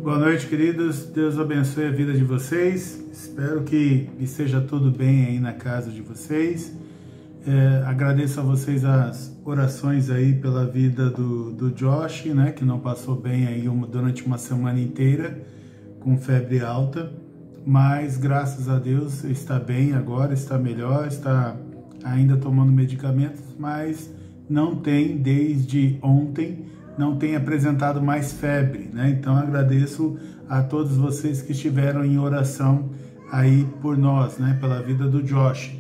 Boa noite, queridos. Deus abençoe a vida de vocês. Espero que esteja tudo bem aí na casa de vocês. Agradeço a vocês as orações aí pela vida do Josh, né, que não passou bem aí durante uma semana inteira com febre alta, mas graças a Deus está bem agora, está melhor, está ainda tomando medicamentos, mas não tem desde ontem, não tem apresentado mais febre, né? Então agradeço a todos vocês que estiveram em oração aí por nós, né, pela vida do Josh.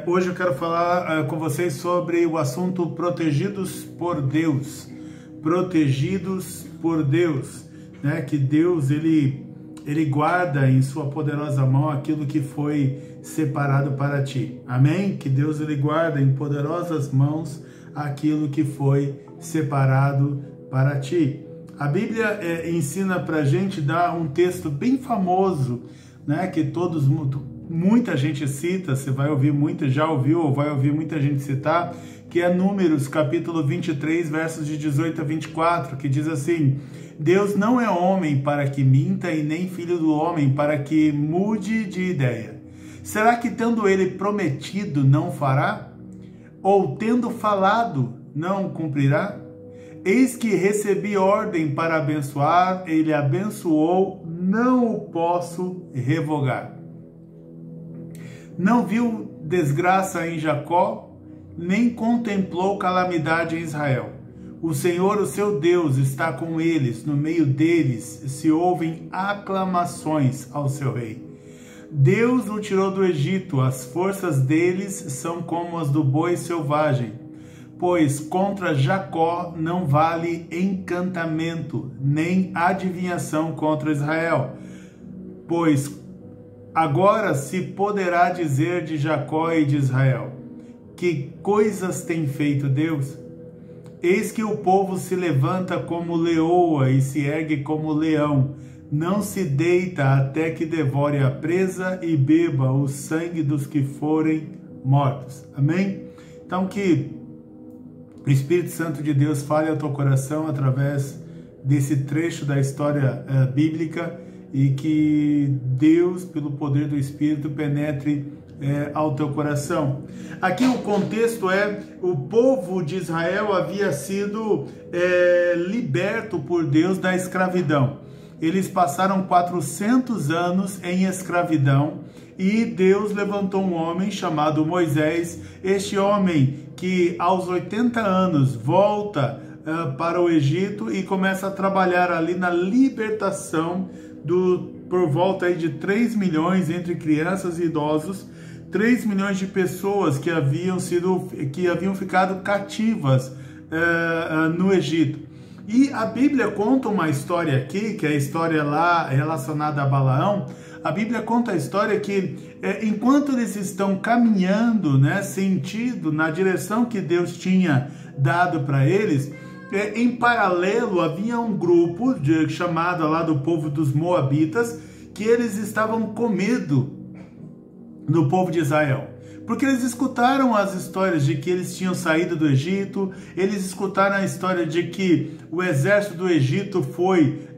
Hoje eu quero falar com vocês sobre o assunto protegidos por Deus. Protegidos por Deus, né? Que Deus, ele guarda em sua poderosa mão aquilo que foi separado para ti. Amém? Que Deus, ele guarda em poderosas mãos aquilo que foi separado para ti. A Bíblia ensina para a gente, dá um texto bem famoso, né? Que muita gente cita, você vai ouvir já ouviu ou vai ouvir muita gente citar, que é Números capítulo 23, versos de 18 a 24, que diz assim: Deus não é homem para que minta, e nem filho do homem para que mude de ideia. Será que tendo ele prometido não fará? Ou tendo falado não cumprirá? Eis que recebi ordem para abençoar, ele abençoou, não o posso revogar. Não viu desgraça em Jacó, nem contemplou calamidade em Israel. O Senhor, o seu Deus, está com eles, no meio deles se ouvem aclamações ao seu rei. Deus o tirou do Egito, as forças deles são como as do boi selvagem, pois contra Jacó não vale encantamento, nem adivinhação contra Israel. Pois agora se poderá dizer de Jacó e de Israel: que coisas tem feito Deus? Eis que o povo se levanta como leoa e se ergue como leão, não se deita até que devore a presa e beba o sangue dos que forem mortos. Amém? Então que o Espírito Santo de Deus fale ao teu coração através desse trecho da história bíblica, e que Deus, pelo poder do Espírito, penetre ao teu coração. Aqui o contexto o povo de Israel havia sido liberto por Deus da escravidão. Eles passaram 400 anos em escravidão e Deus levantou um homem chamado Moisés. Este homem que aos 80 anos volta para o Egito e começa a trabalhar ali na libertação por volta aí de 3 milhões entre crianças e idosos, 3 milhões de pessoas que haviam ficado cativas no Egito. E a Bíblia conta uma história aqui, que é a história lá relacionada a Balaão. A Bíblia conta a história que enquanto eles estão caminhando, né, sentido na direção que Deus tinha dado para eles, em paralelo havia um grupo chamado lá do povo dos Moabitas, que eles estavam com medo do povo de Israel, porque eles escutaram as histórias de que eles tinham saído do Egito, eles escutaram a história de que o exército do Egito foi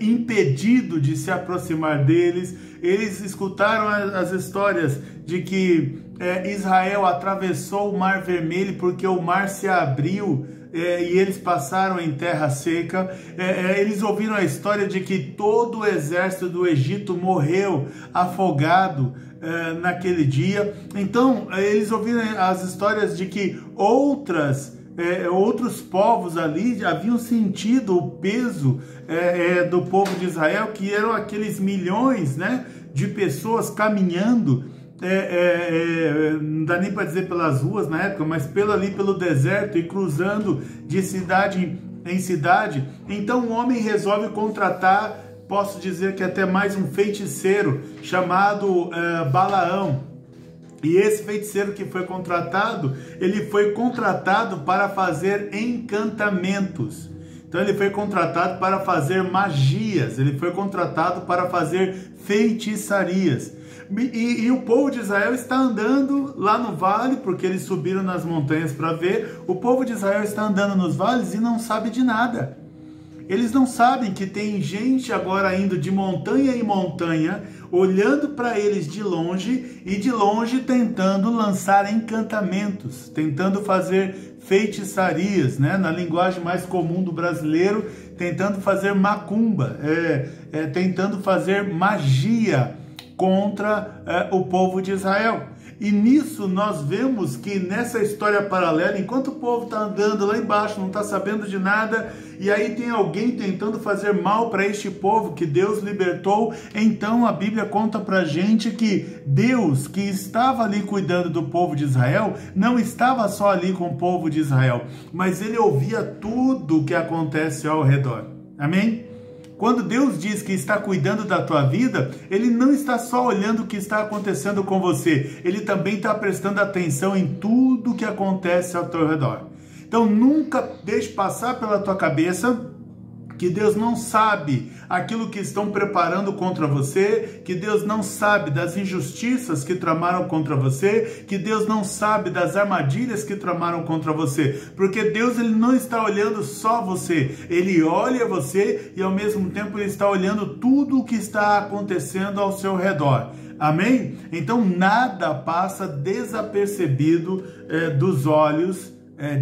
impedido de se aproximar deles, eles escutaram as histórias de que Israel atravessou o Mar Vermelho porque o mar se abriu e eles passaram em terra seca. Eles ouviram a história de que todo o exército do Egito morreu afogado naquele dia. Então eles ouviram as histórias de que outros povos ali haviam sentido o peso do povo de Israel, que eram aqueles milhões, né, de pessoas caminhando, não dá nem para dizer pelas ruas na época, mas pelo deserto e cruzando de cidade em cidade. Então o homem resolve contratar, posso dizer que até mais um feiticeiro chamado Balaão. E esse feiticeiro que foi contratado, ele foi contratado para fazer encantamentos. Então ele foi contratado para fazer magias, ele foi contratado para fazer feitiçarias. E o povo de Israel está andando lá no vale, porque eles subiram nas montanhas para ver. O povo de Israel está andando nos vales e não sabe de nada. Eles não sabem que tem gente agora indo de montanha em montanha, olhando para eles de longe e de longe tentando lançar encantamentos, tentando fazer feitiçarias, né? Na linguagem mais comum do brasileiro, tentando fazer macumba, tentando fazer magia contra o povo de Israel. E nisso nós vemos que nessa história paralela, enquanto o povo está andando lá embaixo, não está sabendo de nada, e aí tem alguém tentando fazer mal para este povo que Deus libertou, então a Bíblia conta para a gente que Deus, que estava ali cuidando do povo de Israel, não estava só ali com o povo de Israel, mas ele ouvia tudo o que acontece ao redor. Amém? Quando Deus diz que está cuidando da tua vida, Ele não está só olhando o que está acontecendo com você, Ele também está prestando atenção em tudo que acontece ao teu redor. Então nunca deixe passar pela tua cabeça que Deus não sabe aquilo que estão preparando contra você, que Deus não sabe das injustiças que tramaram contra você, que Deus não sabe das armadilhas que tramaram contra você, porque Deus ele não está olhando só você, Ele olha você e ao mesmo tempo Ele está olhando tudo o que está acontecendo ao seu redor. Amém? Então nada passa desapercebido dos olhos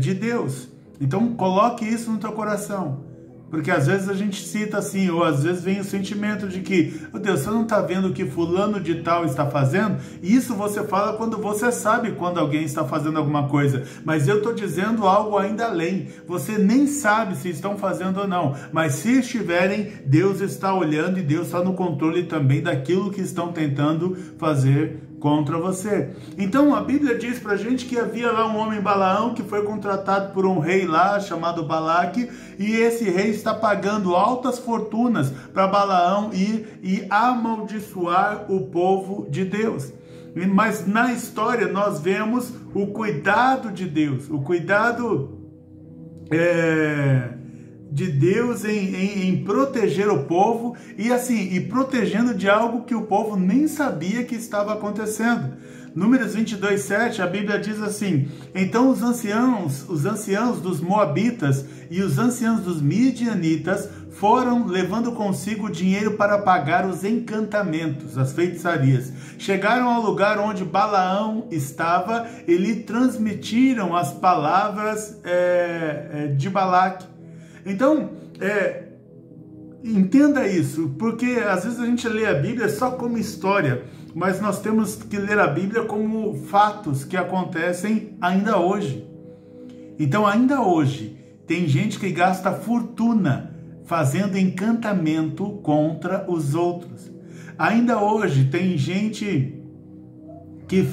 de Deus. Então coloque isso no teu coração. Porque às vezes a gente cita assim, ou às vezes vem o sentimento de que, meu Deus, você não está vendo o que fulano de tal está fazendo? Isso você fala quando você sabe quando alguém está fazendo alguma coisa. Mas eu estou dizendo algo ainda além. Você nem sabe se estão fazendo ou não. Mas se estiverem, Deus está olhando e Deus está no controle também daquilo que estão tentando fazer contra você. Então a Bíblia diz pra gente que havia lá um homem Balaão que foi contratado por um rei lá chamado Balaque, e esse rei está pagando altas fortunas para Balaão ir e amaldiçoar o povo de Deus. Mas na história nós vemos o cuidado de Deus, o cuidado de Deus em proteger o povo e protegendo de algo que o povo nem sabia que estava acontecendo. Números 22:7, a Bíblia diz assim: então os anciãos dos Moabitas e os anciãos dos Midianitas foram levando consigo dinheiro para pagar os encantamentos, as feitiçarias. Chegaram ao lugar onde Balaão estava e lhe transmitiram as palavras de Balaque. Então, entenda isso, porque às vezes a gente lê a Bíblia só como história, mas nós temos que ler a Bíblia como fatos que acontecem ainda hoje. Então, ainda hoje, tem gente que gasta fortuna fazendo encantamento contra os outros. Ainda hoje, tem gente que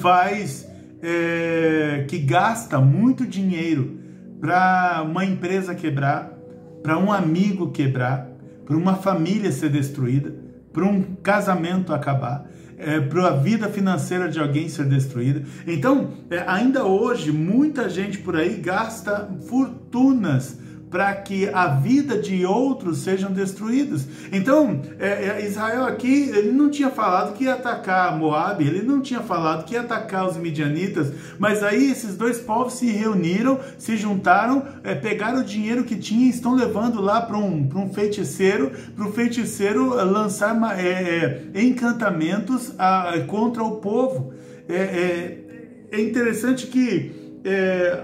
que gasta muito dinheiro para uma empresa quebrar, para um amigo quebrar, para uma família ser destruída, para um casamento acabar, para a vida financeira de alguém ser destruída. Então, ainda hoje, muita gente por aí gasta fortunas para que a vida de outros sejam destruídos. Então, Israel aqui, ele não tinha falado que ia atacar Moabe, ele não tinha falado que ia atacar os midianitas, mas aí esses dois povos se reuniram, se juntaram, pegaram o dinheiro que tinha e estão levando lá para o feiticeiro lançar encantamentos contra o povo. É interessante que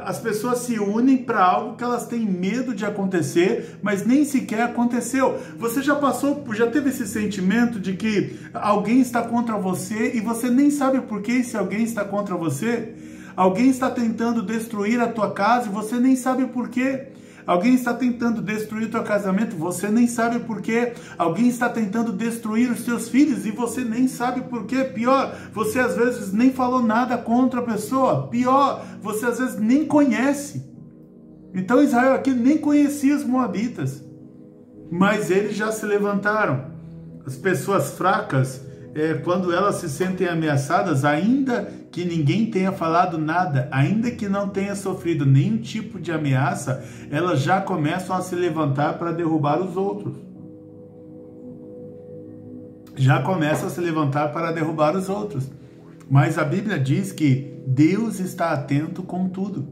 as pessoas se unem para algo que elas têm medo de acontecer, mas nem sequer aconteceu. Você já teve esse sentimento de que alguém está contra você e você nem sabe por que esse alguém está contra você? Alguém está tentando destruir a tua casa e você nem sabe por quê. Alguém está tentando destruir o teu casamento, você nem sabe por quê. Alguém está tentando destruir os teus filhos e você nem sabe por quê. Pior, você às vezes nem falou nada contra a pessoa. Pior, você às vezes nem conhece. Então Israel aqui nem conhecia os moabitas, mas eles já se levantaram. As pessoas fracas, quando elas se sentem ameaçadas, ainda que ninguém tenha falado nada, ainda que não tenha sofrido nenhum tipo de ameaça, elas já começam a se levantar para derrubar os outros. Já começam a se levantar para derrubar os outros. Mas a Bíblia diz que Deus está atento com tudo.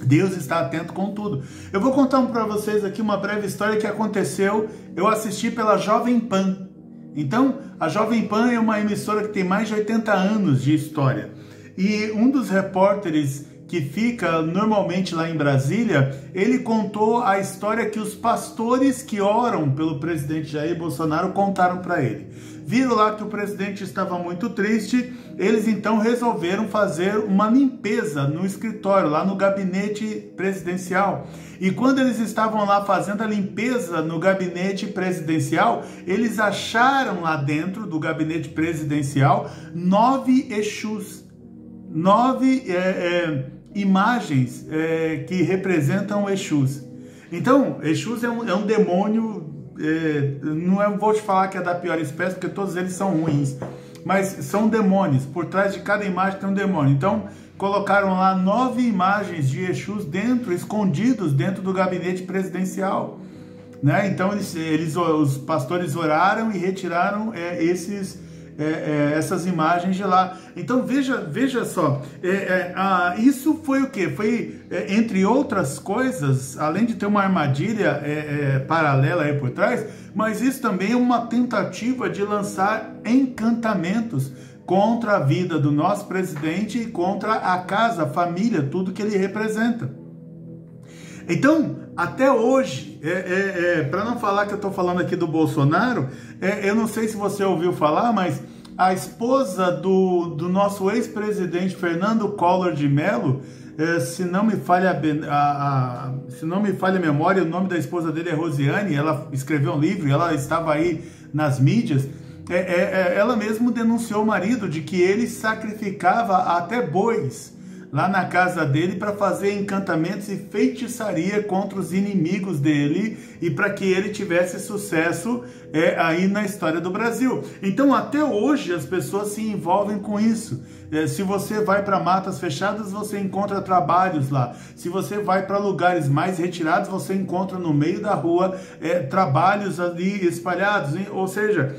Deus está atento com tudo. Eu vou contar para vocês aqui uma breve história que aconteceu. Eu assisti pela Jovem Pan. Então, a Jovem Pan é uma emissora que tem mais de 80 anos de história. E um dos repórteres que fica normalmente lá em Brasília, ele contou a história que os pastores que oram pelo presidente Jair Bolsonaro contaram para ele. Viram lá que o presidente estava muito triste, eles então resolveram fazer uma limpeza no escritório, lá no gabinete presidencial. E quando eles estavam lá fazendo a limpeza no gabinete presidencial, eles acharam lá dentro do gabinete presidencial 9 Exus, 9 imagens que representam Exus. Então, Exus é um demônio, não vou te falar que é da pior espécie, porque todos eles são ruins, mas são demônios. Por trás de cada imagem tem um demônio. Então, colocaram lá 9 imagens de Exus escondidos dentro do gabinete presidencial, né? Então, os pastores oraram e retiraram essas imagens de lá. Então veja só, isso foi o que? Foi, entre outras coisas, além de ter uma armadilha paralela aí por trás, mas isso também é uma tentativa de lançar encantamentos contra a vida do nosso presidente e contra a casa, a família, tudo que ele representa. Então, até hoje, para não falar que eu estou falando aqui do Bolsonaro, eu não sei se você ouviu falar, mas a esposa do nosso ex-presidente Fernando Collor de Mello, se não me falha a memória, o nome da esposa dele é Rosiane, ela escreveu um livro, ela estava aí nas mídias, ela mesma denunciou o marido de que ele sacrificava até bois lá na casa dele para fazer encantamentos e feitiçaria contra os inimigos dele e para que ele tivesse sucesso aí na história do Brasil. Então até hoje as pessoas se envolvem com isso. Se você vai para matas fechadas, você encontra trabalhos lá. Se você vai para lugares mais retirados, você encontra no meio da rua trabalhos ali espalhados. Ou seja,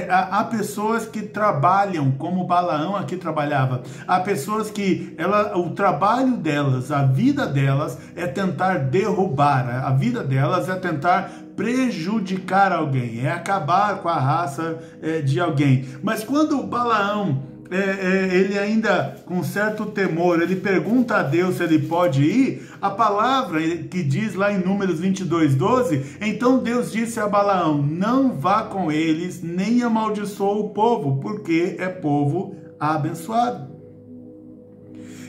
há pessoas que trabalham como Balaão aqui trabalhava. Há pessoas que o trabalho delas, a vida delas é tentar derrubar. A vida delas é tentar prejudicar alguém, é acabar com a raça de alguém. Mas quando o Balaão ele ainda com certo temor, ele pergunta a Deus se ele pode ir, a palavra que diz lá em Números 22:12, então Deus disse a Balaão, não vá com eles, nem amaldiçoa o povo, porque é povo abençoado.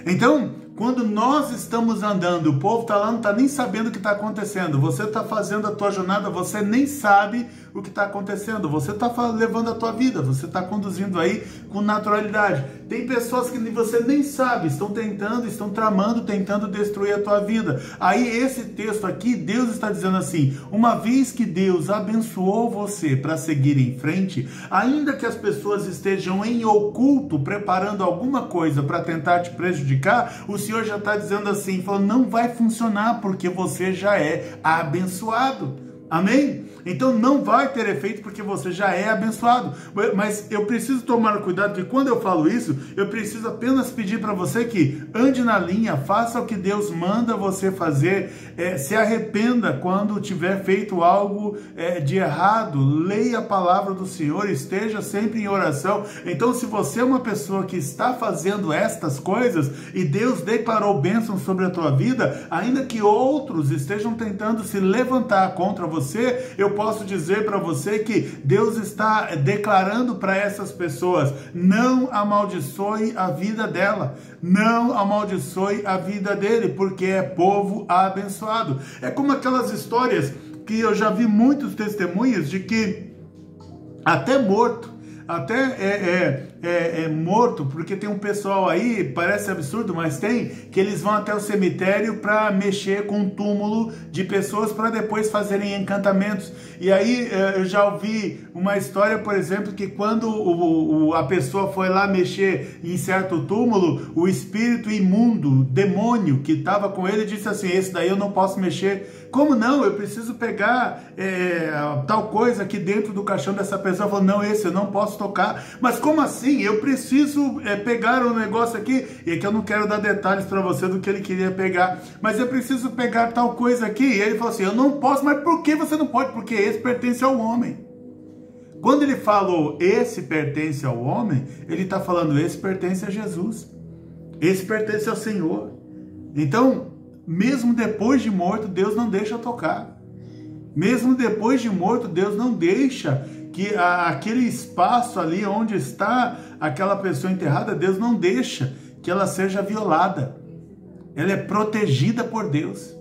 Então, quando nós estamos andando, o povo está lá, não está nem sabendo o que está acontecendo. Você está fazendo a tua jornada, você nem sabe o que está acontecendo. Você está levando a tua vida, você está conduzindo aí com naturalidade. Tem pessoas que você nem sabe, estão tramando, tentando destruir a tua vida. Aí esse texto aqui, Deus está dizendo assim, uma vez que Deus abençoou você para seguir em frente, ainda que as pessoas estejam em oculto, preparando alguma coisa para tentar te prejudicar, o Senhor já está dizendo assim, falando, não vai funcionar porque você já é abençoado. Amém? Então não vai ter efeito porque você já é abençoado. Mas eu preciso tomar cuidado que quando eu falo isso, eu preciso apenas pedir para você que ande na linha, faça o que Deus manda você fazer, se arrependa quando tiver feito algo de errado, leia a palavra do Senhor, esteja sempre em oração. Então se você é uma pessoa que está fazendo estas coisas e Deus declarou bênção sobre a tua vida, ainda que outros estejam tentando se levantar contra você, eu posso dizer para você que Deus está declarando para essas pessoas, não amaldiçoe a vida dela, não amaldiçoe a vida dele, porque é povo abençoado. É como aquelas histórias que eu já vi muitos testemunhos de que até morto, morto, porque tem um pessoal aí, parece absurdo, mas tem, que eles vão até o cemitério para mexer com um túmulo de pessoas para depois fazerem encantamentos. E aí eu já ouvi uma história, por exemplo, que quando a pessoa foi lá mexer em certo túmulo, o espírito imundo, demônio que estava com ele, disse assim, esse daí eu não posso mexer. Como não? Eu preciso pegar tal coisa aqui dentro do caixão dessa pessoa. Falou, não, esse eu não posso tocar. Mas como assim? assim, eu preciso pegar um negócio aqui, e é que eu não quero dar detalhes para você do que ele queria pegar, mas eu preciso pegar tal coisa aqui, e ele falou assim, eu não posso, mas por que você não pode? Porque esse pertence ao homem. Quando ele falou, esse pertence ao homem, ele está falando, esse pertence a Jesus, esse pertence ao Senhor. Então, mesmo depois de morto, Deus não deixa tocar. Mesmo depois de morto, Deus não deixa que aquele espaço ali onde está aquela pessoa enterrada, Deus não deixa que ela seja violada. Ela é protegida por Deus.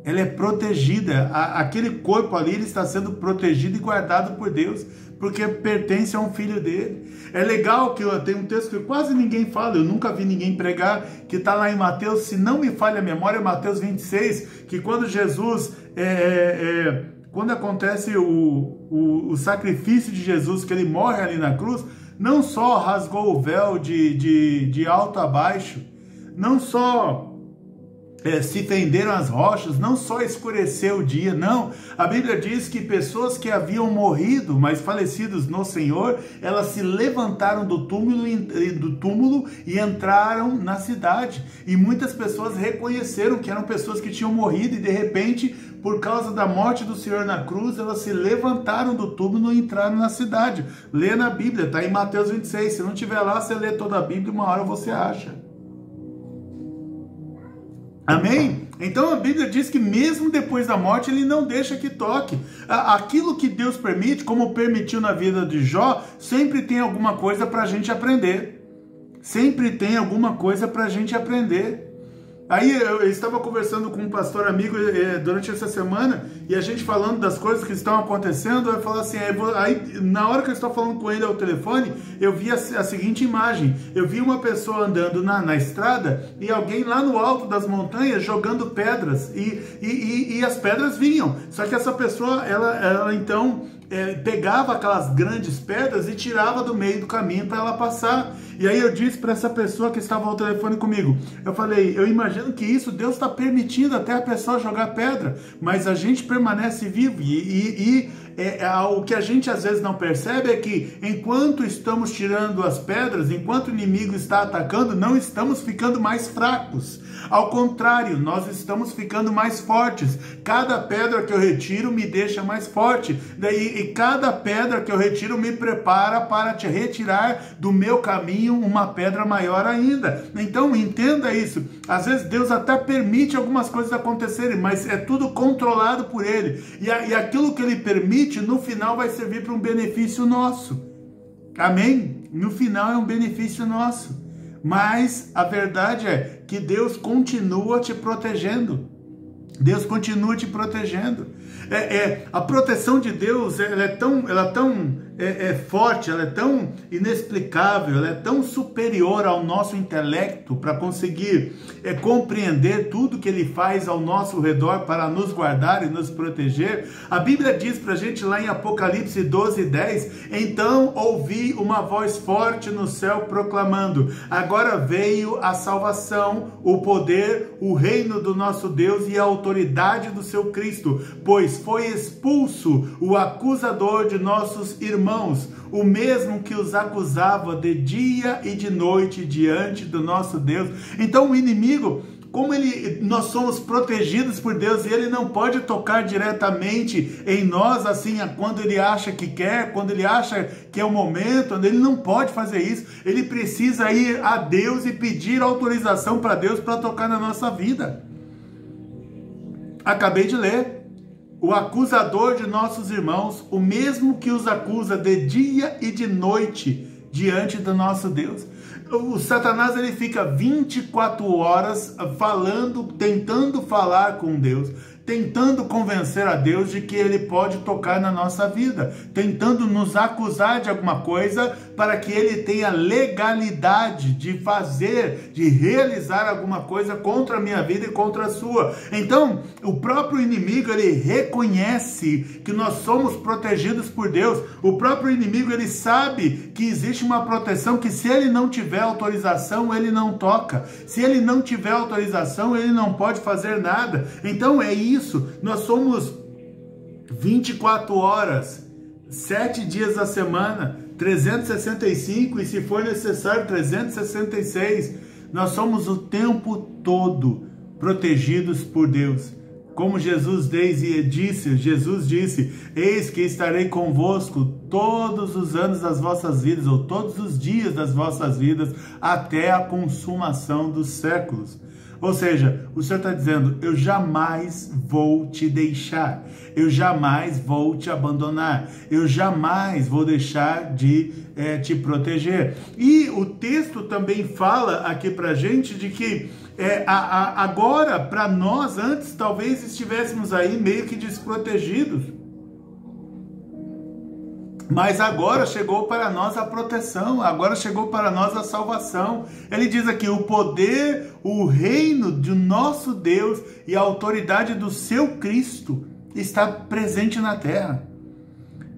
Ela é protegida. Aquele corpo ali, ele está sendo protegido e guardado por Deus, porque pertence a um filho dele. É legal que tem um texto que quase ninguém fala, eu nunca vi ninguém pregar, que está lá em Mateus, se não me falha a memória, Mateus 26, que quando Jesus... quando acontece o sacrifício de Jesus, que ele morre ali na cruz, não só rasgou o véu de alto a baixo, não só se fenderam as rochas, não só escureceu o dia, não. A Bíblia diz que pessoas que haviam morrido, mas falecidos no Senhor, elas se levantaram do túmulo e entraram na cidade. E muitas pessoas reconheceram que eram pessoas que tinham morrido e de repente, por causa da morte do Senhor na cruz, elas se levantaram do túmulo e entraram na cidade. Lê na Bíblia, está em Mateus 26. Se não tiver lá, você lê toda a Bíblia, uma hora você acha. Amém? Então a Bíblia diz que mesmo depois da morte, ele não deixa que toque. Aquilo que Deus permite, como permitiu na vida de Jó, sempre tem alguma coisa para a gente aprender. Sempre tem alguma coisa para a gente aprender. Aí eu estava conversando com um pastor amigo durante essa semana, e a gente falando das coisas que estão acontecendo, eu falo assim, aí na hora que eu estou falando com ele ao telefone, eu vi a seguinte imagem, eu vi uma pessoa andando na estrada, e alguém lá no alto das montanhas jogando pedras, e as pedras vinham, só que essa pessoa, ela então... pegava aquelas grandes pedras e tirava do meio do caminho para ela passar. E aí eu disse para essa pessoa que estava ao telefone comigo, eu falei, eu imagino que isso Deus está permitindo até a pessoa jogar pedra, mas a gente permanece vivo o que a gente às vezes não percebe é que enquanto estamos tirando as pedras, enquanto o inimigo está atacando, não estamos ficando mais fracos. Ao contrário, nós estamos ficando mais fortes. Cada pedra que eu retiro me deixa mais forte. E cada pedra que eu retiro me prepara para te retirar do meu caminho uma pedra maior ainda. Então entenda isso. Às vezes Deus até permite algumas coisas acontecerem, mas é tudo controlado por Ele. E aquilo que Ele permite, no final vai servir para um benefício nosso. Amém? No final é um benefício nosso. Mas a verdade é que Deus continua te protegendo. Deus continua te protegendo. A proteção de Deus ela é tão forte, ela é tão inexplicável, ela é tão superior ao nosso intelecto para conseguir compreender tudo que Ele faz ao nosso redor para nos guardar e nos proteger. A Bíblia diz para a gente lá em Apocalipse 12:10, então ouvi uma voz forte no céu proclamando, agora veio a salvação, o poder, o reino do nosso Deus e a autoridade do seu Cristo, pois foi expulso o acusador de nossos irmãos, o mesmo que os acusava de dia e de noite diante do nosso Deus. Então o inimigo, como nós somos protegidos por Deus, e ele não pode tocar diretamente em nós assim, quando ele acha que quer, quando ele acha que é o momento, ele não pode fazer isso. Ele precisa ir a Deus e pedir autorização para Deus para tocar na nossa vida. Acabei de ler. O acusador de nossos irmãos, o mesmo que os acusa de dia e de noite diante do nosso Deus. O Satanás ele fica 24 horas falando, tentando falar com Deus, tentando convencer a Deus de que Ele pode tocar na nossa vida, tentando nos acusar de alguma coisa para que Ele tenha legalidade de fazer, de realizar alguma coisa contra a minha vida e contra a sua. Então, o próprio inimigo, ele reconhece que nós somos protegidos por Deus. O próprio inimigo, ele sabe que existe uma proteção que se ele não tiver autorização, ele não toca. Se ele não tiver autorização, ele não pode fazer nada. Então, é isso. Nós somos 24 horas, 7 dias da semana, 365 e, se for necessário, 366. Nós somos o tempo todo protegidos por Deus. Como Jesus disse, eis que estarei convosco todos os anos das vossas vidas, ou todos os dias das vossas vidas, até a consumação dos séculos. Ou seja, o Senhor está dizendo, eu jamais vou te deixar, eu jamais vou te abandonar, eu jamais vou deixar de te proteger. E o texto também fala aqui para a gente de que agora, para nós, antes talvez estivéssemos aí meio que desprotegidos, mas agora chegou para nós a proteção, agora chegou para nós a salvação. Ele diz aqui, o poder, o reino de nosso Deus e a autoridade do seu Cristo está presente na terra.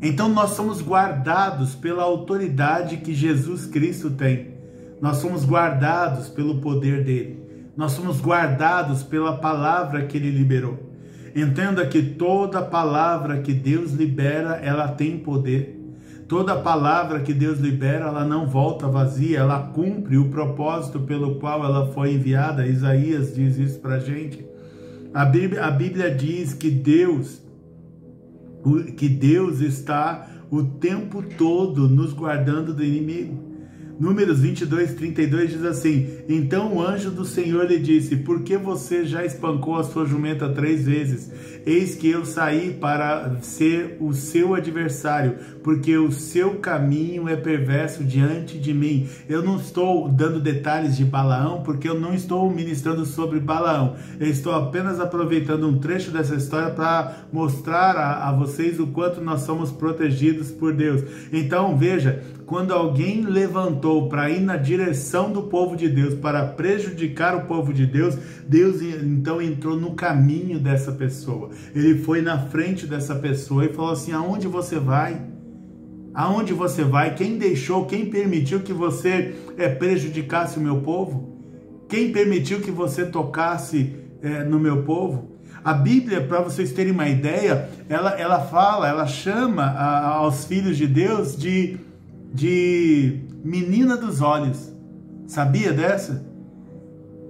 Então nós somos guardados pela autoridade que Jesus Cristo tem. Nós somos guardados pelo poder dele. Nós somos guardados pela palavra que ele liberou. Entenda que toda palavra que Deus libera, ela tem poder. Toda palavra que Deus libera, ela não volta vazia, ela cumpre o propósito pelo qual ela foi enviada. Isaías diz isso pra gente. A Bíblia diz que Deus está o tempo todo nos guardando do inimigo. Números 22, 32 diz assim, então o anjo do Senhor lhe disse, por que você já espancou a sua jumenta 3 vezes? Eis que eu saí para ser o seu adversário, porque o seu caminho é perverso diante de mim. Eu não estou dando detalhes de Balaão, porque eu não estou ministrando sobre Balaão. Eu estou apenas aproveitando um trecho dessa história para mostrar a vocês o quanto nós somos protegidos por Deus. Então veja, quando alguém levantou para ir na direção do povo de Deus, para prejudicar o povo de Deus, Deus então entrou no caminho dessa pessoa. Ele foi na frente dessa pessoa e falou assim, aonde você vai? Aonde você vai? Quem deixou, quem permitiu que você prejudicasse o meu povo? Quem permitiu que você tocasse no meu povo? A Bíblia, para vocês terem uma ideia, ela chama aos filhos de Deus de menina dos olhos. Sabia dessa?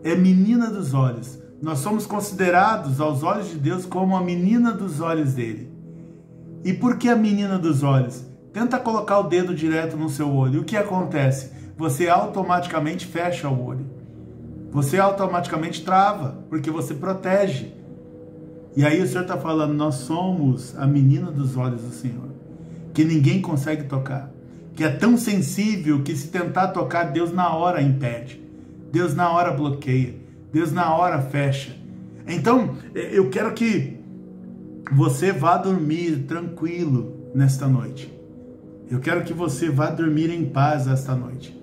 É menina dos olhos. Nós somos considerados aos olhos de Deus como a menina dos olhos dele. E por que a menina dos olhos? Tenta colocar o dedo direto no seu olho. O que acontece? Você automaticamente fecha o olho. Você automaticamente trava, porque você protege. E aí o Senhor está falando, nós somos a menina dos olhos do Senhor, que ninguém consegue tocar, que é tão sensível que se tentar tocar, Deus na hora impede, Deus na hora bloqueia, Deus na hora fecha. Então, eu quero que você vá dormir tranquilo nesta noite. Eu quero que você vá dormir em paz esta noite.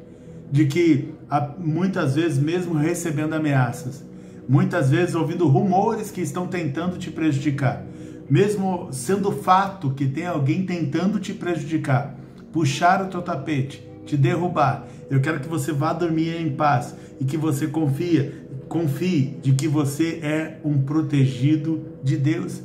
De que muitas vezes, mesmo recebendo ameaças, muitas vezes ouvindo rumores que estão tentando te prejudicar, mesmo sendo fato que tem alguém tentando te prejudicar, puxar o teu tapete, te derrubar, eu quero que você vá dormir em paz e que você confie de que você é um protegido de Deus.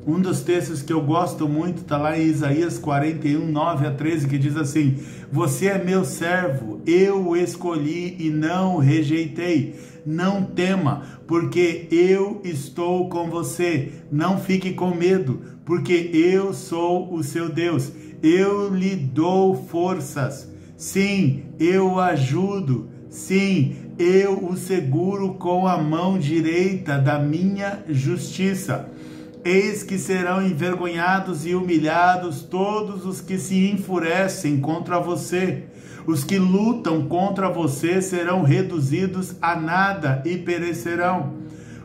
Um dos textos que eu gosto muito está lá em Isaías 41, 9 a 13, que diz assim, você é meu servo, eu o escolhi e não o rejeitei. Não tema, porque eu estou com você. Não fique com medo, porque eu sou o seu Deus. Eu lhe dou forças. Sim, eu o ajudo. Sim, eu o seguro com a mão direita da minha justiça. Eis que serão envergonhados e humilhados todos os que se enfurecem contra você. Os que lutam contra você serão reduzidos a nada e perecerão.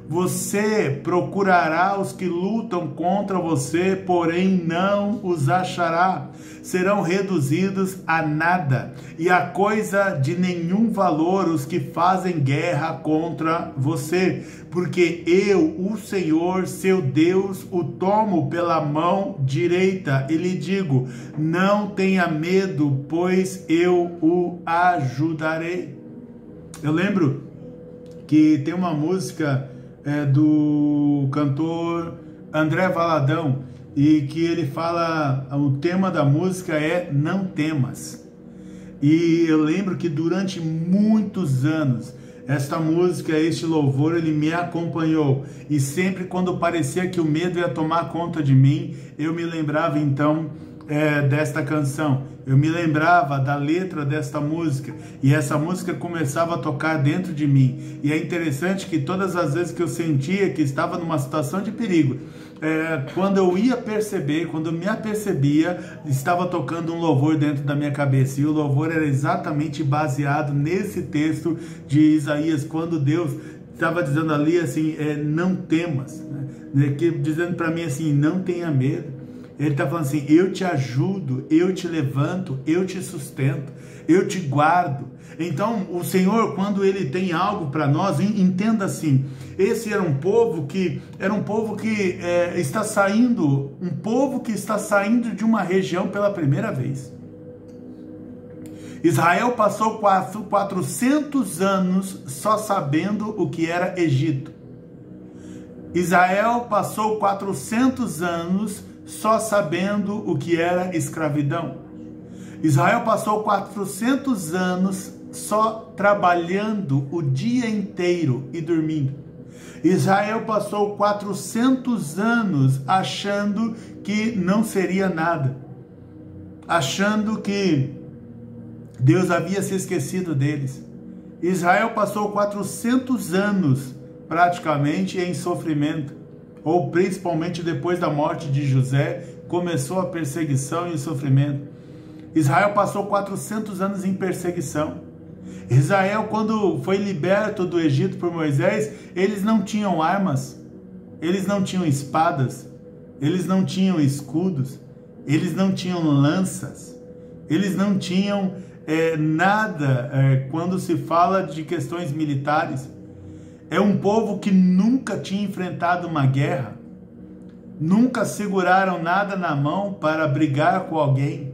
Você procurará os que lutam contra você, porém não os achará. Serão reduzidos a nada e a coisa de nenhum valor os que fazem guerra contra você. Porque eu, o Senhor, seu Deus, o tomo pela mão direita e lhe digo, não tenha medo, pois eu o ajudarei. Eu lembro que tem uma música do cantor André Valadão, e que ele fala, o tema da música é Não Temas. E eu lembro que durante muitos anos esta música, este louvor, ele me acompanhou, e sempre quando parecia que o medo ia tomar conta de mim, eu me lembrava então desta canção, eu me lembrava da letra desta música, e essa música começava a tocar dentro de mim. E é interessante que todas as vezes que eu sentia que estava numa situação de perigo, quando eu ia perceber, quando eu me apercebia, estava tocando um louvor dentro da minha cabeça, e o louvor era exatamente baseado nesse texto de Isaías, quando Deus estava dizendo ali assim, não temas, né? Dizendo para mim assim, não tenha medo. Ele está falando assim, eu te ajudo, eu te levanto, eu te sustento, eu te guardo. Então o Senhor, quando Ele tem algo para nós, entenda assim, esse era um povo que está saindo, um povo que está saindo de uma região pela primeira vez. Israel passou 400 anos só sabendo o que era Egito. Israel passou 400 anos só sabendo o que era escravidão. Israel passou 400 anos só trabalhando o dia inteiro e dormindo. Israel passou 400 anos achando que não seria nada, achando que Deus havia se esquecido deles. Israel passou 400 anos praticamente em sofrimento, ou principalmente depois da morte de José, começou a perseguição e o sofrimento. Israel passou 400 anos em perseguição. Israel, quando foi liberto do Egito por Moisés, eles não tinham armas, eles não tinham espadas, eles não tinham escudos, eles não tinham lanças, eles não tinham nada quando se fala de questões militares. É um povo que nunca tinha enfrentado uma guerra, nunca seguraram nada na mão para brigar com alguém,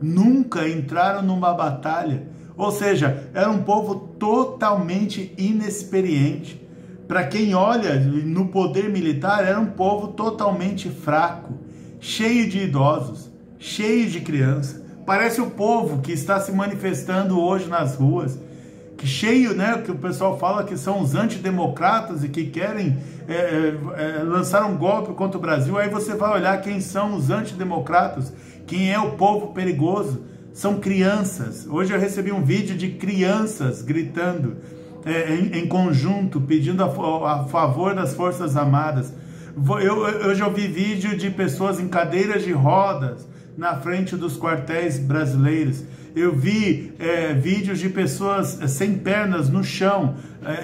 nunca entraram numa batalha, ou seja, era um povo totalmente inexperiente. Para quem olha no poder militar, era um povo totalmente fraco, cheio de idosos, cheio de crianças. Parece o povo que está se manifestando hoje nas ruas, que cheio, né, que o pessoal fala que são os antidemocratas e que querem lançar um golpe contra o Brasil. Aí você vai olhar quem são os antidemocratas, quem é o povo perigoso, são crianças. Hoje eu recebi um vídeo de crianças gritando em conjunto, pedindo a favor das Forças Armadas. Eu já vi vídeo de pessoas em cadeiras de rodas na frente dos quartéis brasileiros. Eu vi vídeos de pessoas sem pernas no chão,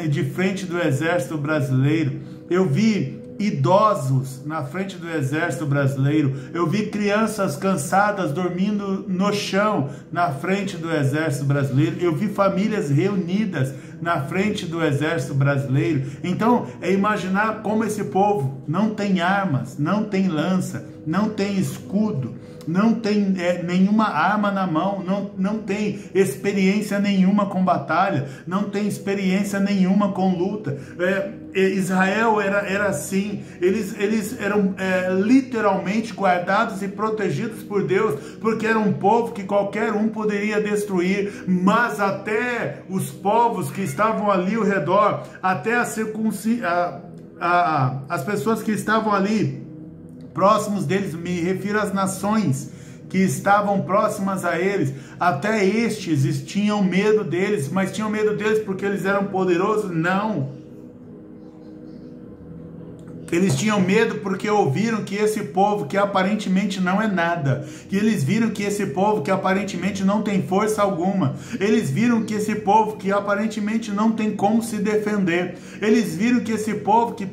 de frente do Exército Brasileiro. Eu vi idosos na frente do Exército Brasileiro. Eu vi crianças cansadas dormindo no chão na frente do Exército Brasileiro. Eu vi famílias reunidas na frente do Exército Brasileiro. Então, imaginar como esse povo não tem armas, não tem lança, não tem escudo, não tem nenhuma arma na mão, não tem experiência nenhuma com batalha, não tem experiência nenhuma com luta. Israel era assim, eles eram literalmente guardados e protegidos por Deus, porque era um povo que qualquer um poderia destruir, mas até os povos que estavam ali ao redor, até as pessoas que estavam ali próximos deles, me refiro às nações que estavam próximas a eles, até estes tinham medo deles, mas tinham medo deles porque eles eram poderosos? Não. Eles tinham medo porque ouviram que esse povo que aparentemente não é nada, que eles viram que esse povo que aparentemente não tem força alguma, eles viram que esse povo que aparentemente não tem como se defender, eles viram que esse povo que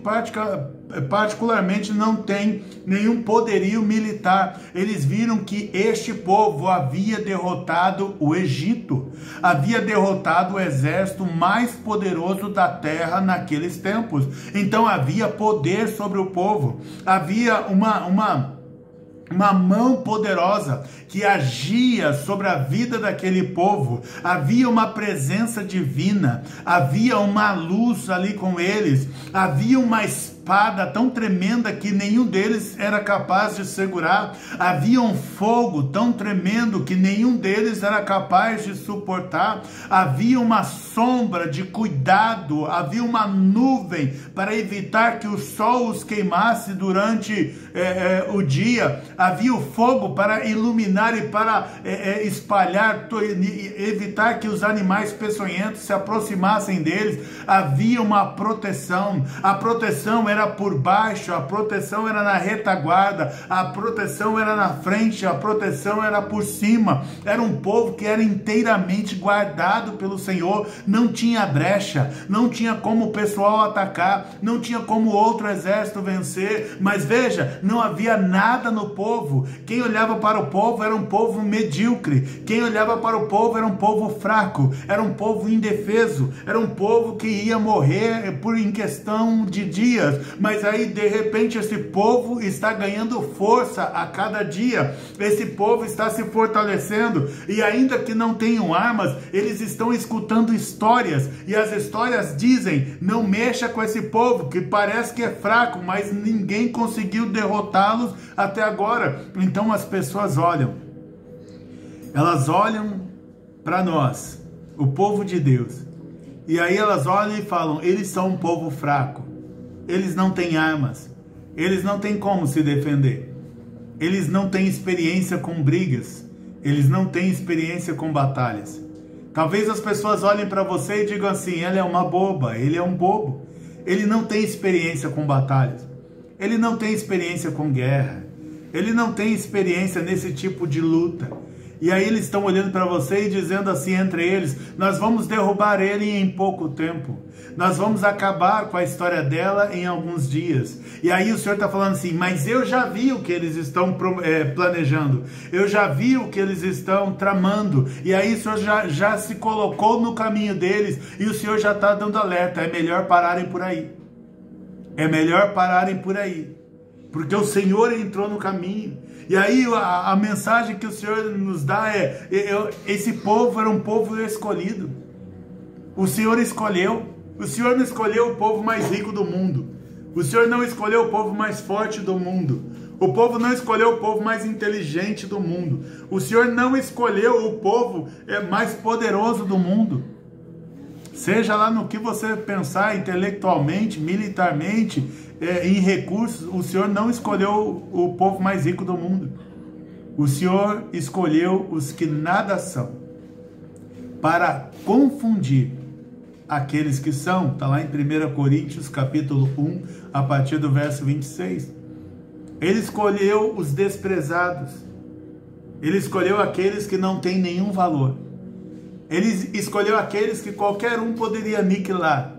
particularmente não tem nenhum poderio militar, eles viram que este povo havia derrotado o Egito, havia derrotado o exército mais poderoso da terra naqueles tempos. Então havia poder sobre o povo, havia uma mão poderosa que agia sobre a vida daquele povo, havia uma presença divina, havia uma luz ali com eles, havia uma espada espada tão tremenda que nenhum deles era capaz de segurar. Havia um fogo tão tremendo que nenhum deles era capaz de suportar. Havia uma sombra de cuidado, havia uma nuvem para evitar que o sol os queimasse durante o dia. Havia o fogo para iluminar e para espalhar, evitar que os animais peçonhentos se aproximassem deles. Havia uma proteção. A proteção era por baixo, a proteção era na retaguarda, a proteção era na frente, a proteção era por cima. Era um povo que era inteiramente guardado pelo Senhor. Não tinha brecha, não tinha como o pessoal atacar, não tinha como outro exército vencer. Mas veja, não havia nada no povo. Quem olhava para o povo era um povo medíocre. Quem olhava para o povo era um povo fraco, era um povo indefeso, era um povo que ia morrer em questão de dias. Mas aí de repente esse povo está ganhando força a cada dia, esse povo está se fortalecendo, e ainda que não tenham armas, eles estão escutando histórias, e as histórias dizem: não mexa com esse povo que parece que é fraco, mas ninguém conseguiu derrotá-los até agora. Então as pessoas olham, elas olham para nós, o povo de Deus, e aí elas olham e falam: eles são um povo fraco, eles não têm armas, eles não têm como se defender, eles não têm experiência com brigas, eles não têm experiência com batalhas. Talvez as pessoas olhem para você e digam assim: ela é uma boba, ele é um bobo, ele não tem experiência com batalhas, ele não tem experiência com guerra, ele não tem experiência nesse tipo de luta. E aí eles estão olhando para você e dizendo assim entre eles: nós vamos derrubar ele em pouco tempo, nós vamos acabar com a história dela em alguns dias. E aí o Senhor está falando assim: mas eu já vi o que eles estão planejando, eu já vi o que eles estão tramando. E aí o Senhor já se colocou no caminho deles, e o Senhor já está dando alerta: é melhor pararem por aí, é melhor pararem por aí, porque o Senhor entrou no caminho. E aí a mensagem que o Senhor nos dá esse povo era um povo escolhido. O Senhor escolheu. O Senhor não escolheu o povo mais rico do mundo. O Senhor não escolheu o povo mais forte do mundo. O povo não escolheu o povo mais inteligente do mundo. O Senhor não escolheu o povo mais poderoso do mundo. Seja lá no que você pensar intelectualmente, militarmente, em recursos, o Senhor não escolheu o povo mais rico do mundo. O Senhor escolheu os que nada são, para confundir aqueles que são. Está lá em 1 Coríntios capítulo 1, a partir do verso 26. Ele escolheu os desprezados. Ele escolheu aqueles que não têm nenhum valor. Ele escolheu aqueles que qualquer um poderia aniquilar,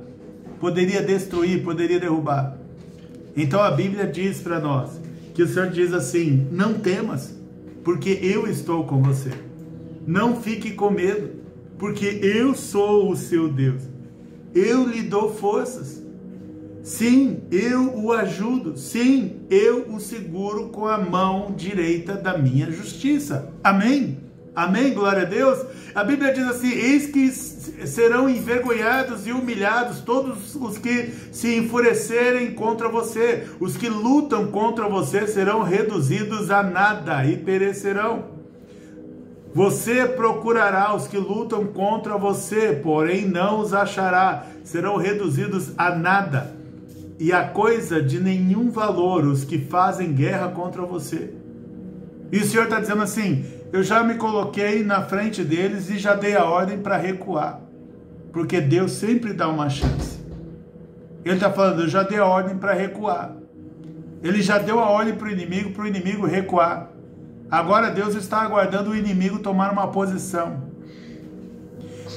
poderia destruir, poderia derrubar. Então a Bíblia diz para nós, que o Senhor diz assim: não temas, porque eu estou com você. Não fique com medo, porque eu sou o seu Deus. Eu lhe dou forças. Sim, eu o ajudo. Sim, eu o seguro com a mão direita da minha justiça. Amém? Amém? Glória a Deus. A Bíblia diz assim: eis que serão envergonhados e humilhados todos os que se enfurecerem contra você. Os que lutam contra você serão reduzidos a nada e perecerão. Você procurará os que lutam contra você, porém não os achará. Serão reduzidos a nada e a coisa de nenhum valor os que fazem guerra contra você. E o Senhor está dizendo assim: eu já me coloquei na frente deles e já dei a ordem para recuar. Porque Deus sempre dá uma chance. Ele está falando: eu já dei a ordem para recuar. Ele já deu a ordem para o inimigo recuar. Agora Deus está aguardando o inimigo tomar uma posição.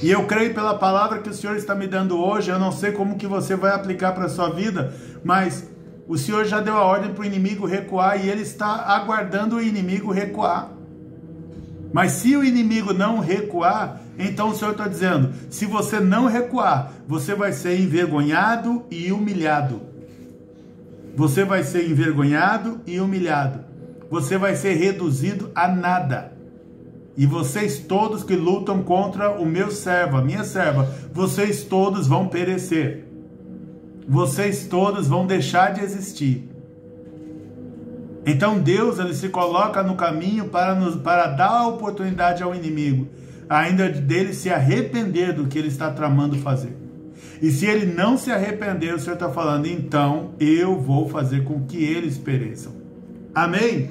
E eu creio pela palavra que o Senhor está me dando hoje. Eu não sei como que você vai aplicar para a sua vida, mas o Senhor já deu a ordem para o inimigo recuar e Ele está aguardando o inimigo recuar. Mas se o inimigo não recuar, então o Senhor está dizendo: se você não recuar, você vai ser envergonhado e humilhado. Você vai ser envergonhado e humilhado. Você vai ser reduzido a nada. E vocês todos que lutam contra o meu servo, a minha serva, vocês todos vão perecer. vocês todos vão deixar de existir. Então Deus, ele se coloca no caminho para dar oportunidade ao inimigo, ainda dele se arrepender do que ele está tramando fazer. E se ele não se arrepender, o Senhor está falando, então eu vou fazer com que eles pereçam. Amém?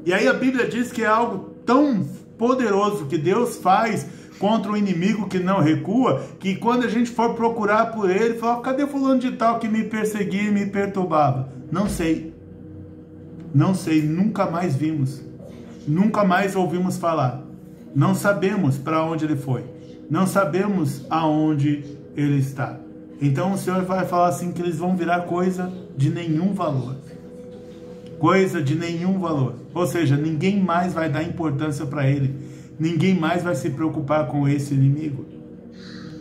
E aí a Bíblia diz que é algo tão poderoso que Deus faz contra o inimigo que não recua, que quando a gente for procurar por ele, fala, cadê fulano de tal que me perseguia e me perturbava? Não sei. Não sei, nunca mais vimos. Nunca mais ouvimos falar. Não sabemos para onde ele foi. Não sabemos aonde ele está. Então o Senhor vai falar assim que eles vão virar coisa de nenhum valor. Coisa de nenhum valor. Ou seja, ninguém mais vai dar importância para ele. Ninguém mais vai se preocupar com esse inimigo.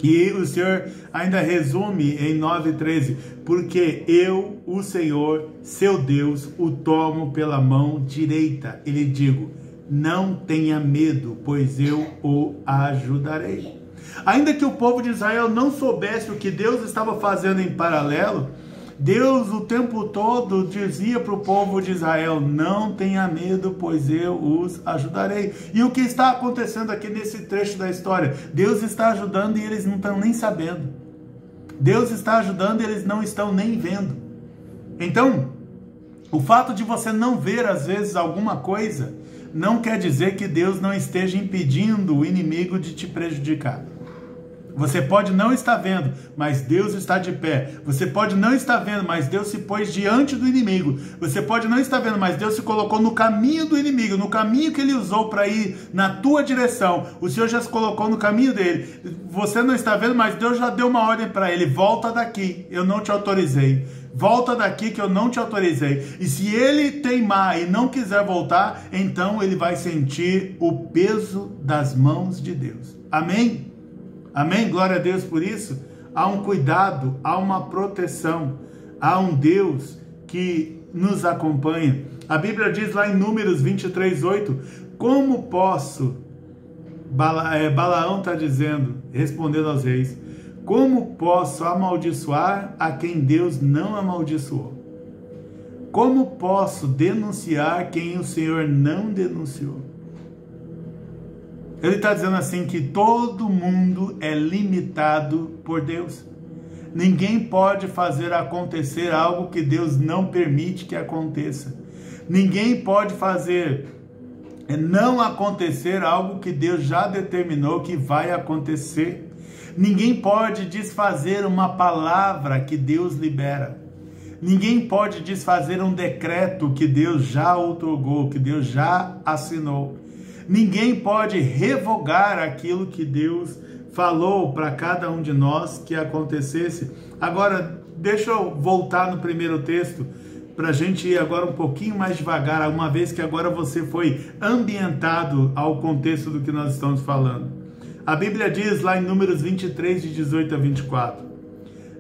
E o Senhor ainda resume em 9:13, porque eu, o Senhor, seu Deus, o tomo pela mão direita e lhe digo, não tenha medo, pois eu o ajudarei. Ainda que o povo de Israel não soubesse o que Deus estava fazendo em paralelo, Deus o tempo todo dizia para o povo de Israel, não tenha medo, pois eu os ajudarei. E o que está acontecendo aqui nesse trecho da história? Deus está ajudando e eles não estão nem sabendo. Deus está ajudando e eles não estão nem vendo. Então, o fato de você não ver às vezes alguma coisa, não quer dizer que Deus não esteja impedindo o inimigo de te prejudicar. Você pode não estar vendo, mas Deus está de pé. Você pode não estar vendo, mas Deus se pôs diante do inimigo. Você pode não estar vendo, mas Deus se colocou no caminho do inimigo, no caminho que ele usou para ir na tua direção. O Senhor já se colocou no caminho dele. Você não está vendo, mas Deus já deu uma ordem para ele. Volta daqui, eu não te autorizei. Volta daqui que eu não te autorizei. E se ele teimar e não quiser voltar, então ele vai sentir o peso das mãos de Deus. Amém? Amém? Glória a Deus por isso. Há um cuidado, há uma proteção, há um Deus que nos acompanha. A Bíblia diz lá em Números 23:8, como posso, Balaão está dizendo, respondendo aos reis, como posso amaldiçoar a quem Deus não amaldiçoou? Como posso denunciar quem o Senhor não denunciou? Ele está dizendo assim que todo mundo é limitado por Deus. Ninguém pode fazer acontecer algo que Deus não permite que aconteça. Ninguém pode fazer não acontecer algo que Deus já determinou que vai acontecer. Ninguém pode desfazer uma palavra que Deus libera. Ninguém pode desfazer um decreto que Deus já outorgou, que Deus já assinou. Ninguém pode revogar aquilo que Deus falou para cada um de nós que acontecesse. Agora, deixa eu voltar no primeiro texto, para a gente ir agora um pouquinho mais devagar, uma vez que agora você foi ambientado ao contexto do que nós estamos falando. A Bíblia diz lá em Números 23, de 18 a 24,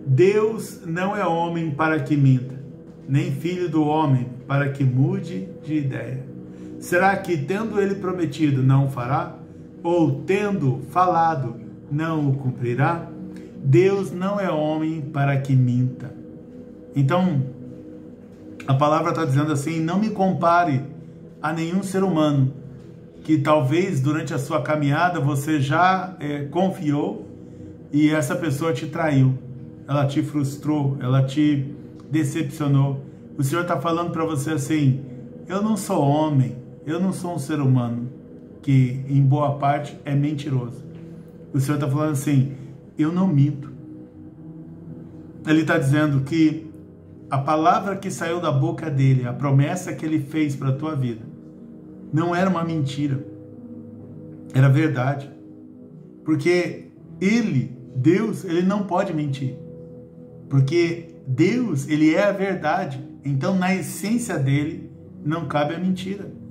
Deus não é homem para que minta, nem filho do homem para que mude de ideia. Será que, tendo ele prometido, não o fará? Ou, tendo falado, não o cumprirá? Deus não é homem para que minta. Então, a palavra está dizendo assim, não me compare a nenhum ser humano, que talvez durante a sua caminhada você já confiou e essa pessoa te traiu, ela te frustrou, ela te decepcionou. O Senhor está falando para você assim, eu não sou homem, eu não sou um ser humano que em boa parte é mentiroso. O Senhor está falando assim, eu não minto. Ele está dizendo que a palavra que saiu da boca dele, a promessa que ele fez para a tua vida, não era uma mentira, era verdade. Porque ele, Deus, ele não pode mentir. Porque Deus, ele é a verdade. Então, na essência dele, não cabe a mentira.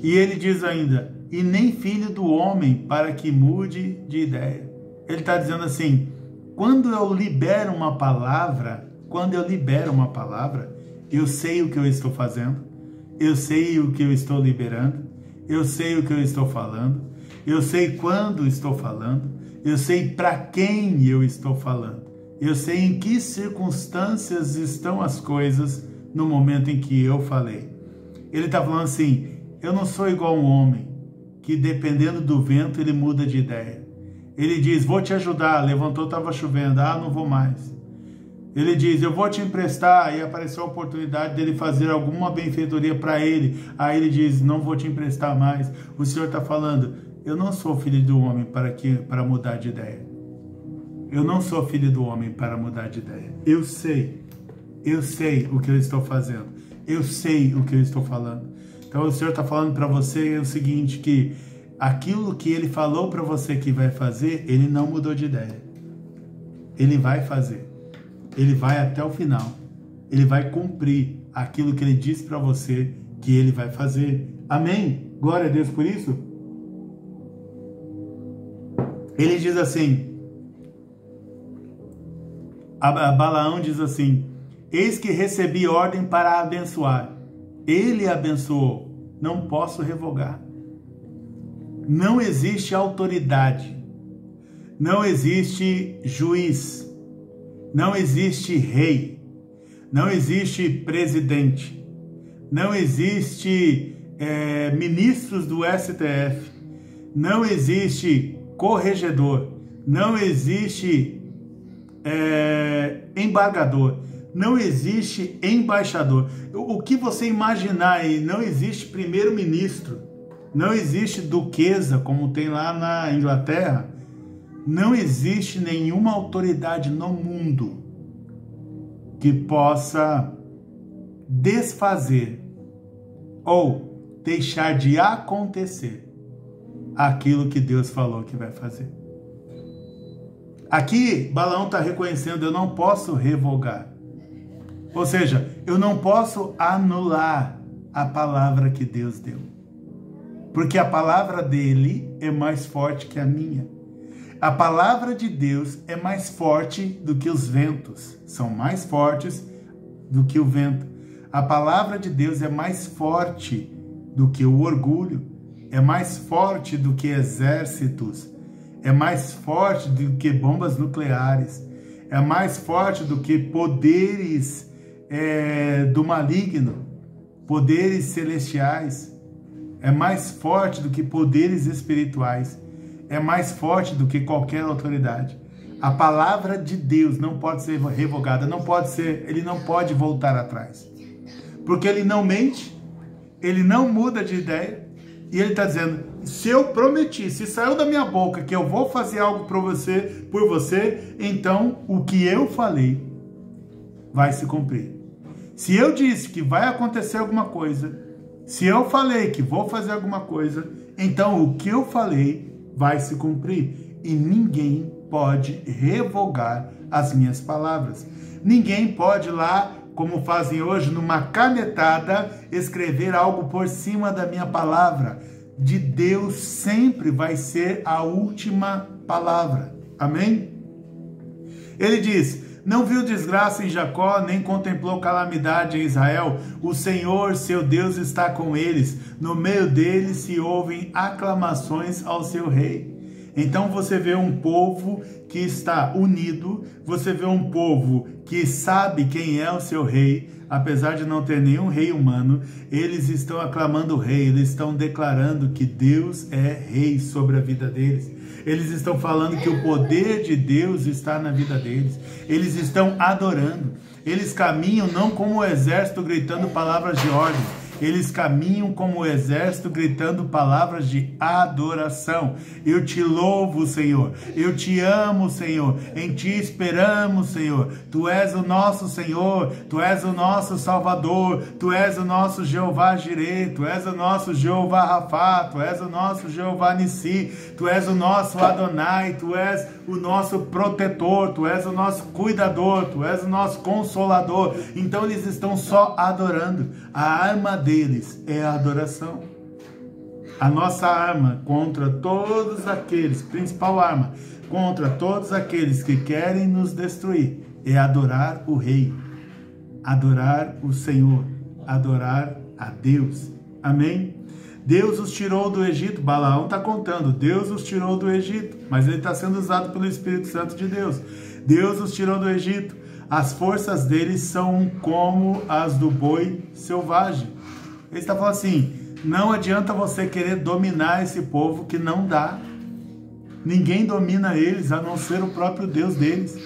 E ele diz ainda, e nem filho do homem para que mude de ideia. Ele está dizendo assim, quando eu libero uma palavra, eu sei o que eu estou fazendo, eu sei o que eu estou liberando, eu sei o que eu estou falando, eu sei quando estou falando, eu sei para quem eu estou falando, Eu sei em que circunstâncias estão as coisas no momento em que eu falei. Ele está falando assim, eu não sou igual um homem que dependendo do vento ele muda de ideia. Ele diz, vou te ajudar, levantou, estava chovendo, não vou mais. Ele diz, eu vou te emprestar, e apareceu a oportunidade dele fazer alguma benfeitoria para ele. Aí ele diz, não vou te emprestar mais. O Senhor está falando, eu não sou filho do homem para mudar de ideia. Eu não sou filho do homem para mudar de ideia. Eu sei o que eu estou fazendo. Eu sei o que eu estou falando. Então o Senhor está falando para você o seguinte, que aquilo que Ele falou para você que vai fazer, Ele não mudou de ideia. Ele vai fazer. Ele vai até o final. Ele vai cumprir aquilo que Ele disse para você que Ele vai fazer. Amém? Glória a Deus por isso. Ele diz assim, Balaão diz assim, eis que recebi ordem para abençoar. Ele abençoou, não posso revogar. Não existe autoridade, não existe juiz, não existe rei, não existe presidente, não existe ministros do STF, não existe corregedor, não existe embargador, não existe embaixador. O que você imaginar aí, não existe primeiro-ministro, não existe duquesa, como tem lá na Inglaterra, não existe nenhuma autoridade no mundo que possa desfazer ou deixar de acontecer aquilo que Deus falou que vai fazer. Aqui, Balaão está reconhecendo, eu não posso revogar. Ou seja, eu não posso anular a palavra que Deus deu. Porque a palavra dele é mais forte que a minha. A palavra de Deus é mais forte do que os ventos. São mais fortes do que o vento. A palavra de Deus é mais forte do que o orgulho. É mais forte do que exércitos. É mais forte do que bombas nucleares. É mais forte do que poderes do maligno. Poderes celestiais. É mais forte do que poderes espirituais. É mais forte do que qualquer autoridade. A palavra de Deus não pode ser revogada, ele não pode voltar atrás. Porque ele não mente, ele não muda de ideia, e ele está dizendo, se eu prometi, se saiu da minha boca que eu vou fazer algo por você, então o que eu falei vai se cumprir. Se eu disse que vai acontecer alguma coisa, se eu falei que vou fazer alguma coisa, então o que eu falei vai se cumprir. E ninguém pode revogar as minhas palavras. Ninguém pode lá, como fazem hoje, numa canetada, escrever algo por cima da minha palavra. De Deus sempre vai ser a última palavra. Amém? Ele diz, não viu desgraça em Jacó, nem contemplou calamidade em Israel. O Senhor, seu Deus, está com eles. No meio deles se ouvem aclamações ao seu rei. Então você vê um povo que está unido, você vê um povo que sabe quem é o seu rei, apesar de não ter nenhum rei humano, eles estão aclamando o rei, eles estão declarando que Deus é rei sobre a vida deles. Eles estão falando que o poder de Deus está na vida deles. Eles estão adorando. Eles caminham não como o exército gritando palavras de ordem. Eles caminham como o exército gritando palavras de adoração. Eu te louvo, Senhor. Eu te amo, Senhor. Em ti esperamos, Senhor. Tu és o nosso Senhor. Tu és o nosso Salvador. Tu és o nosso Jeová Jireh. Tu és o nosso Jeová Rafá. Tu és o nosso Jeová Nissi. Tu és o nosso Adonai. Tu és o nosso protetor. Tu és o nosso cuidador. Tu és o nosso consolador. Então eles estão só adorando. A arma deles é a adoração. A nossa arma contra todos aqueles, principal arma, contra todos aqueles que querem nos destruir, é adorar o Rei, adorar o Senhor, adorar a Deus. Amém? Deus os tirou do Egito. Balaão está contando, Deus os tirou do Egito, mas ele está sendo usado pelo Espírito Santo de Deus. Deus os tirou do Egito. As forças deles são como as do boi selvagem. Ele está falando assim, não adianta você querer dominar esse povo, que não dá. Ninguém domina eles a não ser o próprio Deus deles.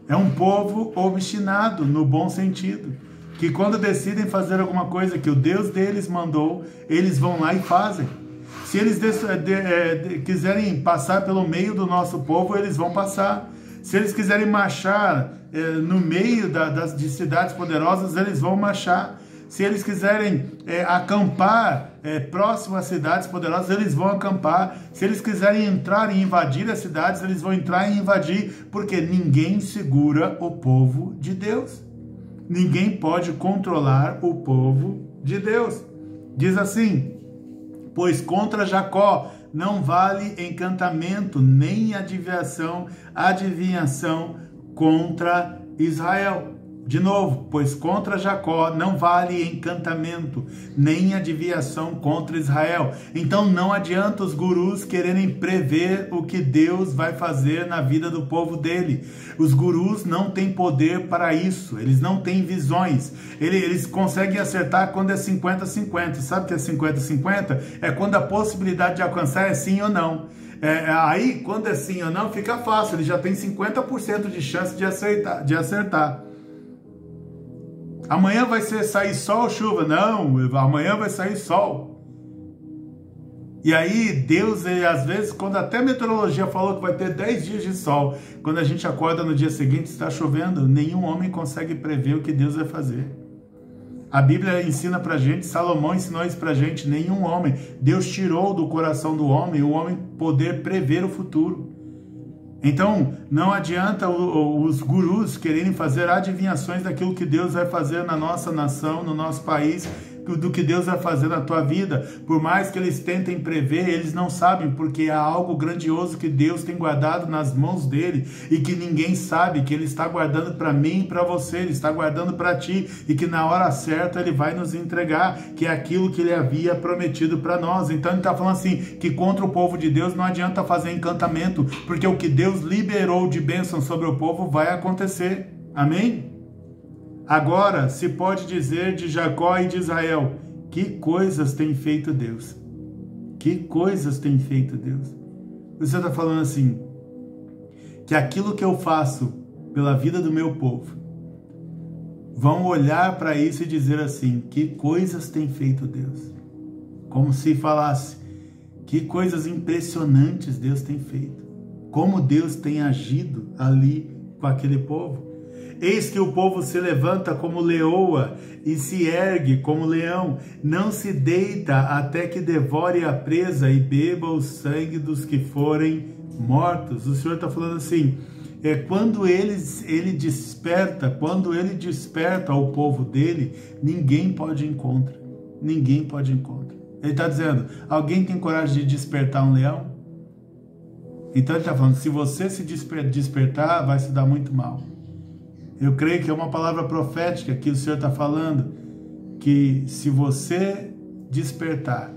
É um povo obstinado, no bom sentido, que quando decidem fazer alguma coisa que o Deus deles mandou, eles vão lá e fazem. Se eles quiserem passar pelo meio do nosso povo, eles vão passar. Se eles quiserem marchar no meio de cidades poderosas, eles vão marchar. Se eles quiserem acampar próximo às cidades poderosas, eles vão acampar. Se eles quiserem entrar e invadir as cidades, eles vão entrar e invadir, porque ninguém segura o povo de Deus. Ninguém pode controlar o povo de Deus. Diz assim, pois contra Jacó não vale encantamento, nem adivinhação contra Israel. De novo, pois contra Jacó não vale encantamento, nem adivinhação contra Israel. Então não adianta os gurus quererem prever o que Deus vai fazer na vida do povo dele. Os gurus não têm poder para isso, eles não têm visões. Eles conseguem acertar quando é 50-50. Sabe o que é 50-50? É quando a possibilidade de alcançar é sim ou não. Aí, quando é sim ou não, fica fácil, ele já tem 50% de chance de acertar. Amanhã vai sair sol ou chuva? Não, amanhã vai sair sol. E aí Deus, às vezes, quando até a meteorologia falou que vai ter 10 dias de sol, quando a gente acorda no dia seguinte está chovendo, nenhum homem consegue prever o que Deus vai fazer. A Bíblia ensina pra gente, Salomão ensinou isso pra gente, nenhum homem. Deus tirou do coração do homem o homem poder prever o futuro. Então, não adianta os gurus quererem fazer adivinhações daquilo que Deus vai fazer na nossa nação, no nosso país, do que Deus vai fazer na tua vida. Por mais que eles tentem prever, eles não sabem, porque há algo grandioso que Deus tem guardado nas mãos dele e que ninguém sabe, que ele está guardando para mim e para você, ele está guardando para ti, e que na hora certa ele vai nos entregar, que é aquilo que ele havia prometido para nós. Então ele está falando assim, que contra o povo de Deus não adianta fazer encantamento, porque o que Deus liberou de bênção sobre o povo vai acontecer. Amém? Agora se pode dizer de Jacó e de Israel, que coisas tem feito Deus? Que coisas tem feito Deus? Você está falando assim, que aquilo que eu faço pela vida do meu povo, vão olhar para isso e dizer assim, que coisas tem feito Deus? Como se falasse, que coisas impressionantes Deus tem feito. Como Deus tem agido ali com aquele povo. Eis que o povo se levanta como leoa e se ergue como leão, não se deita até que devore a presa e beba o sangue dos que forem mortos. O Senhor está falando assim, quando ele desperta o povo dele, ninguém pode ir contra. Ninguém pode ir contra. Ele está dizendo, alguém tem coragem de despertar um leão? Então ele está falando, se você se despertar, vai se dar muito mal. Eu creio que é uma palavra profética que o Senhor está falando, que se você despertar,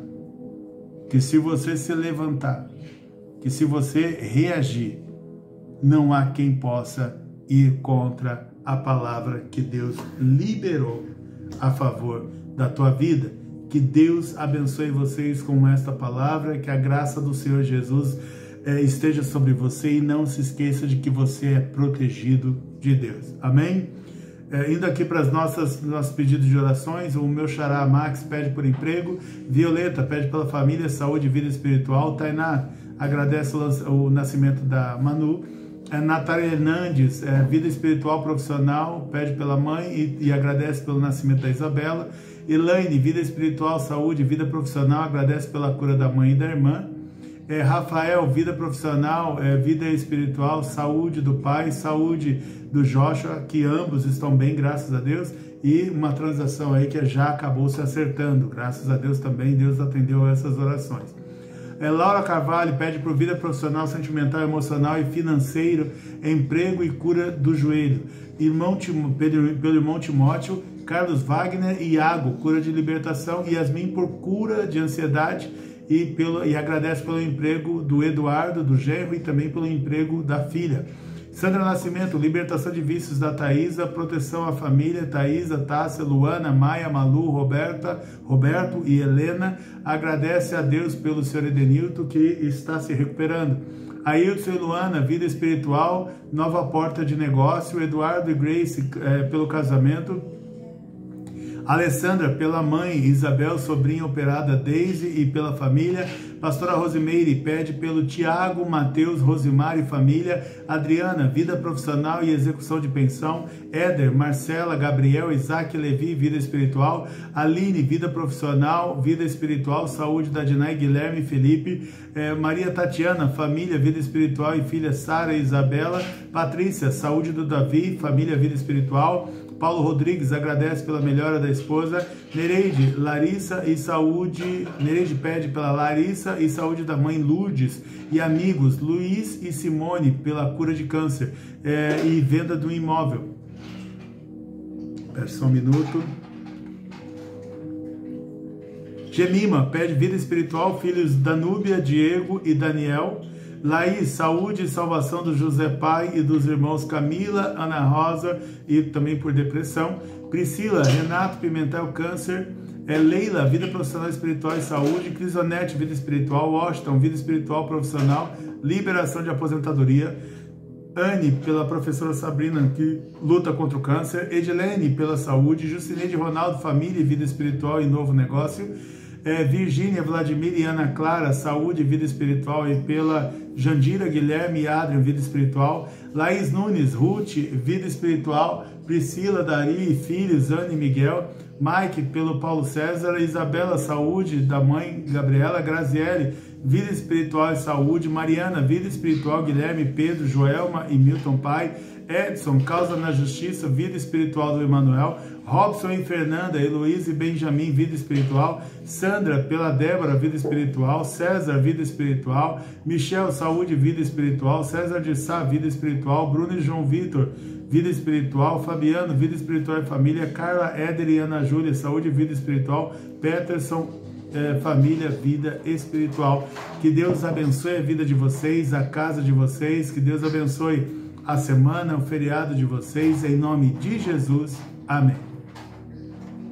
que se você se levantar, que se você reagir, não há quem possa ir contra a palavra que Deus liberou a favor da tua vida. Que Deus abençoe vocês com esta palavra, que a graça do Senhor Jesus esteja sobre você, e não se esqueça de que você é protegido de Deus. Amém? Indo aqui para os nossos pedidos de orações, o meu xará Max pede por emprego, Violeta pede pela família, saúde e vida espiritual, Tainá agradece o nascimento da Manu, Natália Hernandes, vida espiritual profissional, pede pela mãe e agradece pelo nascimento da Isabela, Elaine, vida espiritual, saúde e vida profissional, agradece pela cura da mãe e da irmã, Rafael, vida profissional, vida espiritual, saúde do pai, saúde do Joshua, que ambos estão bem, graças a Deus, e uma transação aí que já acabou se acertando, graças a Deus também, Deus atendeu a essas orações. Laura Carvalho pede por vida profissional, sentimental, emocional e financeiro, emprego e cura do joelho. Pelo irmão Timóteo, Carlos Wagner e Iago, cura de libertação. Yasmin por cura de ansiedade e agradece pelo emprego do Eduardo, do genro, e também pelo emprego da filha. Sandra Nascimento, libertação de vícios da Thaisa, proteção à família, Thaisa, Tássia, Luana, Maia, Malu, Roberto e Helena. Agradece a Deus pelo senhor Edenilton, que está se recuperando. Ailton e Luana, vida espiritual, nova porta de negócio. Eduardo e Grace, pelo casamento. Alessandra, pela mãe, Isabel, sobrinha operada, Daisy, e pela família. Pastora Rosimeire pede pelo Tiago, Mateus, Rosimar e família. Adriana, vida profissional e execução de pensão. Éder, Marcela, Gabriel, Isaac, Levi, vida espiritual. Aline, vida profissional, vida espiritual, saúde da Dinai, Guilherme e Felipe. Maria Tatiana, família, vida espiritual e filha Sara e Isabela. Patrícia, saúde do Davi, família, vida espiritual. Paulo Rodrigues agradece pela melhora da esposa. Nereide, Larissa e saúde. Nereide pede pela Larissa e saúde da mãe Lourdes e amigos Luiz e Simone pela cura de câncer e venda do imóvel. Espera só um minuto. Gemima pede vida espiritual, filhos Danúbia, Diego e Daniel. Laís, saúde e salvação do José Pai e dos irmãos Camila, Ana Rosa e também por depressão. Priscila, Renato Pimentel, câncer. Leila, vida profissional, espiritual e saúde. Crisonete, vida espiritual. Washington, vida espiritual, profissional, liberação de aposentadoria. Anne, pela professora Sabrina, que luta contra o câncer. Edilene, pela saúde. Jucineide Ronaldo, família, vida espiritual e novo negócio. Virgínia, Vladimir e Ana Clara, saúde e vida espiritual, e pela Jandira, Guilherme e Adrian, vida espiritual. Laís Nunes, Ruth, vida espiritual. Priscila, Dari e filhos, Anne e Miguel. Mike, pelo Paulo César. Isabela, saúde da mãe Gabriela. Graziele, vida espiritual e saúde. Mariana, vida espiritual, Guilherme, Pedro, Joelma e Milton Pai. Edson, causa na justiça, vida espiritual do Emanuel. Robson e Fernanda, Heloísa e Benjamin, vida espiritual. Sandra, pela Débora, vida espiritual. César, vida espiritual. Michel, saúde e vida espiritual. César de Sá, vida espiritual. Bruno e João Vitor, vida espiritual. Fabiano, vida espiritual e família. Carla, Éder e Ana Júlia, saúde e vida espiritual. Peterson, família, vida espiritual. Que Deus abençoe a vida de vocês, a casa de vocês. Que Deus abençoe a semana, o feriado de vocês. Em nome de Jesus. Amém.